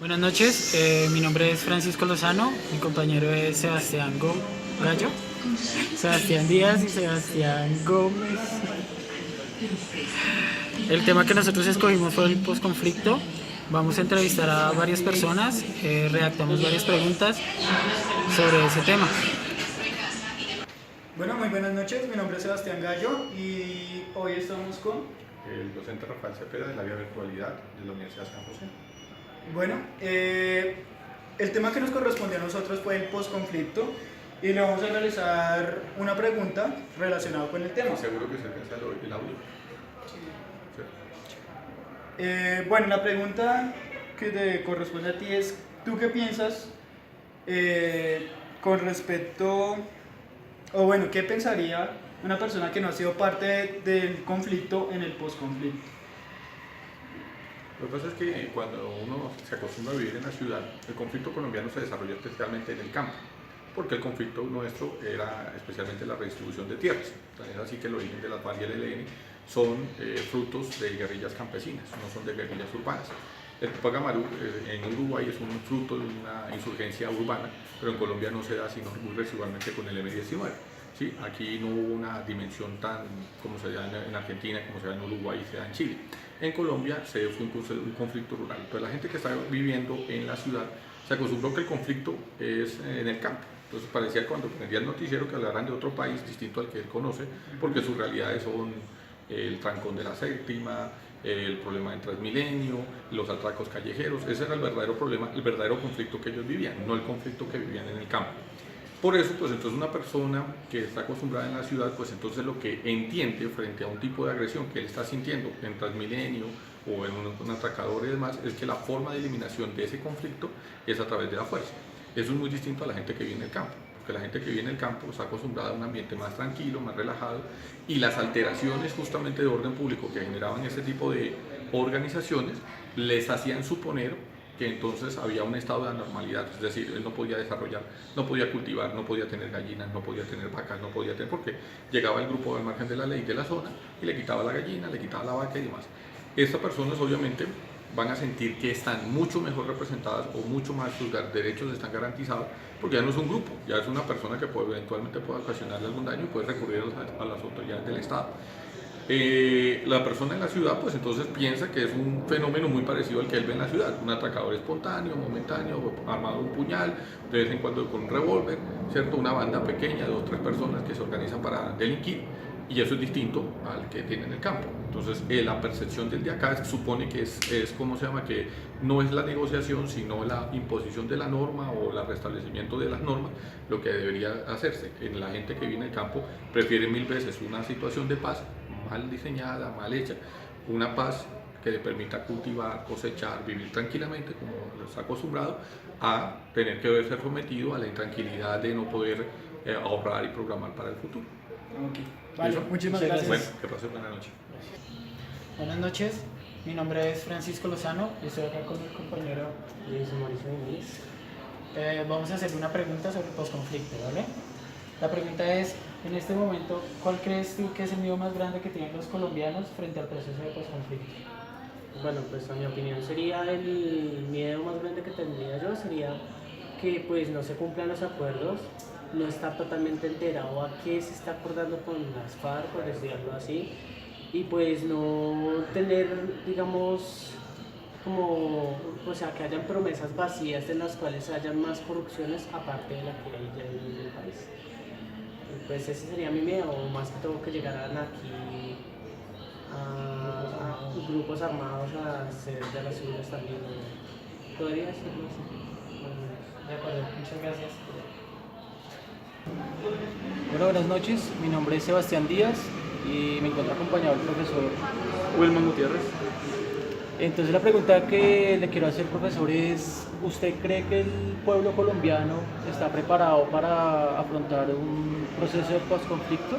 Buenas noches, mi nombre es Francisco Lozano, mi compañero es Sebastián Gallo, Sebastián Díaz y Sebastián Gómez. El tema que nosotros escogimos fue el posconflicto. Vamos a entrevistar a varias personas, redactamos varias preguntas sobre ese tema. Bueno, muy buenas noches, mi nombre es Sebastián Gallo y hoy estamos con el docente Rafael Cepeda del área de virtualidad de la Universidad de San José. Bueno, el tema que nos correspondió a nosotros fue el posconflicto y le vamos a realizar una pregunta relacionada con el tema. Seguro que se alcanza el audio. Bueno, la pregunta que te corresponde a ti es, ¿tú qué piensas con respecto, o bueno, qué pensaría una persona que no ha sido parte del conflicto en el posconflicto? Lo que pasa es que cuando uno se acostumbra a vivir en la ciudad, el conflicto colombiano se desarrolla especialmente en el campo, porque el conflicto nuestro era especialmente la redistribución de tierras. Tan es así que el origen de las FARC y el ELN son frutos de guerrillas campesinas, no son de guerrillas urbanas. El Tupac Amaru en Uruguay es un fruto de una insurgencia urbana, pero en Colombia no se da sino muy residualmente con el M-19. ¿Sí? Aquí no hubo una dimensión tan como se da en Argentina, como se da en Uruguay y se da en Chile. En Colombia se fue un conflicto rural. Entonces la gente que está viviendo en la ciudad se acostumbró que el conflicto es en el campo. Entonces parecía cuando prendía el noticiero que hablaran de otro país distinto al que él conoce, porque sus realidades son el trancón de la séptima, el problema en Transmilenio, los atracos callejeros. Ese era el verdadero problema, el verdadero conflicto que ellos vivían, no el conflicto que vivían en el campo. Por eso, pues entonces una persona que está acostumbrada en la ciudad, pues entonces lo que entiende frente a un tipo de agresión que él está sintiendo en Transmilenio o en un atracador y demás, es que la forma de eliminación de ese conflicto es a través de la fuerza. Eso es muy distinto a la gente que vive en el campo, porque la gente que vive en el campo está acostumbrada a un ambiente más tranquilo, más relajado, y las alteraciones justamente de orden público que generaban ese tipo de organizaciones les hacían suponer que entonces había un estado de anormalidad, es decir, él no podía desarrollar, no podía cultivar, no podía tener gallinas, no podía tener vacas, no podía tener, porque llegaba el grupo al margen de la ley de la zona y le quitaba la gallina, le quitaba la vaca y demás. Estas personas obviamente van a sentir que están mucho mejor representadas o mucho más sus derechos están garantizados, porque ya no es un grupo, ya es una persona que eventualmente puede ocasionarle algún daño y puede recurrir a las autoridades del Estado. La persona en la ciudad pues entonces piensa que es un fenómeno muy parecido al que él ve en la ciudad, un atracador espontáneo, momentáneo, armado un puñal, de vez en cuando con un revólver, ¿cierto? Una banda pequeña de 2 o 3 personas que se organizan para delinquir, y eso es distinto al que tiene en el campo. Entonces la percepción del de acá supone que es como se llama, que no es la negociación sino la imposición de la norma o el restablecimiento de las normas lo que debería hacerse. En la gente que vive en el campo prefiere 1000 veces una situación de paz mal diseñada, mal hecha, una paz que le permita cultivar, cosechar, vivir tranquilamente como lo está acostumbrado, a tener que ser sometido a la intranquilidad de no poder ahorrar y programar para el futuro. Okay. Vale, muchísimas gracias. Bueno, que pase buena noche. Buenas noches, mi nombre es Francisco Lozano y estoy acá con mi compañero Mauricio Inés. Vamos a hacerle una pregunta sobre el posconflicto, ¿vale? La pregunta es, en este momento, ¿cuál crees tú que es el miedo más grande que tienen los colombianos frente al proceso de posconflicto? Bueno, pues a mi opinión sería el miedo más grande que tendría yo, sería que pues no se cumplan los acuerdos, no estar totalmente enterado a qué se está acordando con las FARC, por decirlo así, y pues no tener, digamos, como, o sea, que hayan promesas vacías en las cuales hayan más corrupciones aparte de la que hay ya en el país. Pues ese sería mi miedo, más que todo que llegaran aquí a grupos armados a hacer de las suyas también. Podría decirlo así. De acuerdo, muchas gracias. Bueno, buenas noches, mi nombre es Sebastián Díaz y me encuentro acompañado del profesor Wilman Gutiérrez. Entonces la pregunta que le quiero hacer, profesor, es, ¿usted cree que el pueblo colombiano está preparado para afrontar un proceso de posconflicto?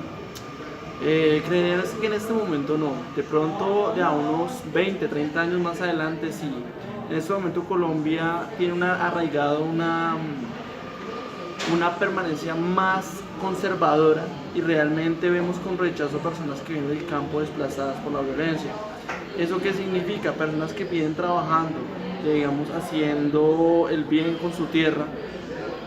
Creería que en este momento no. De pronto, de a unos 20, 30 años más adelante, sí. En este momento Colombia tiene arraigado una permanencia más conservadora y realmente vemos con rechazo personas que vienen del campo desplazadas por la violencia. ¿Eso qué significa? Personas que vienen trabajando digamos, haciendo el bien con su tierra,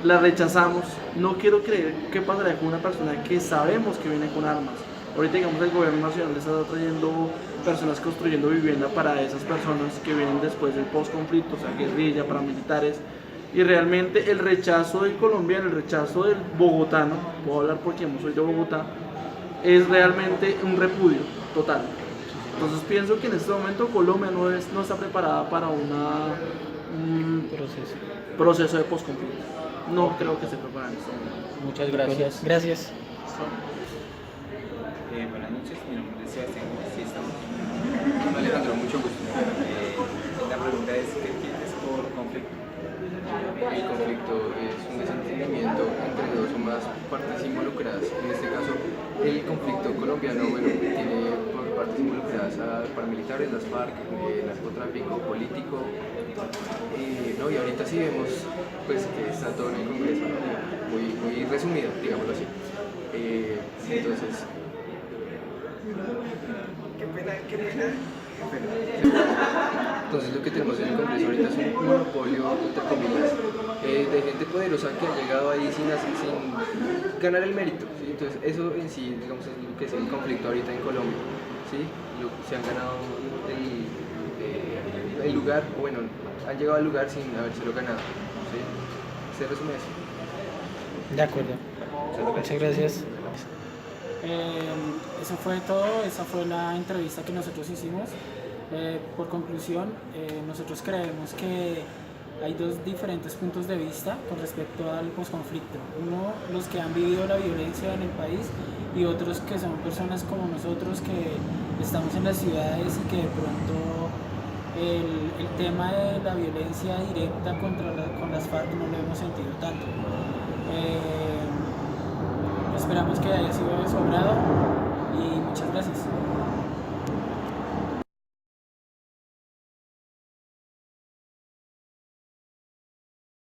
la rechazamos. No quiero creer qué pasaría con una persona que sabemos que viene con armas. Ahorita, digamos, el gobierno nacional está trayendo personas construyendo vivienda para esas personas que vienen después del post-conflicto, o sea, guerrilla, paramilitares. Y realmente el rechazo del colombiano, el rechazo del bogotano, puedo hablar porque yo soy de Bogotá, es realmente un repudio total. Entonces pienso que en este momento Colombia no está preparada para un proceso de post-conflicto. No creo que esté preparada en este momento. Muchas gracias. Gracias. Buenas noches, mi nombre es Sebastián. Sí, estamos. Alejandro, mucho gusto. La pregunta es: ¿qué entiendes por conflicto? El conflicto es un desentendimiento entre dos o más partes involucradas. En este caso, el conflicto colombiano, bueno, tiene por partes involucradas a paramilitares, las FARC, narcotráfico, político. No, y ahorita sí vemos pues, que está todo en el Congreso, ¿no? Muy resumido, digámoslo así. Entonces, Entonces lo que tenemos en el Congreso ahorita es un monopolio, entre comillas, de gente poderosa que ha llegado ahí sin ganar el mérito, ¿sí? Entonces eso en sí, digamos, es lo que es el conflicto ahorita en Colombia, ¿sí? Se han ganado el lugar, o bueno, han llegado al lugar sin habérselo ganado, ¿sí? Se resume eso. De acuerdo. Muchas gracias. Eso fue todo, esa fue la entrevista que nosotros hicimos. Por conclusión, nosotros creemos que hay dos diferentes puntos de vista con respecto al posconflicto. Uno, los que han vivido la violencia en el país, y otros que son personas como nosotros que estamos en las ciudades y que de pronto el tema de la violencia directa con las FARC no lo hemos sentido tanto. Esperamos que haya sido de su agrado y muchas gracias.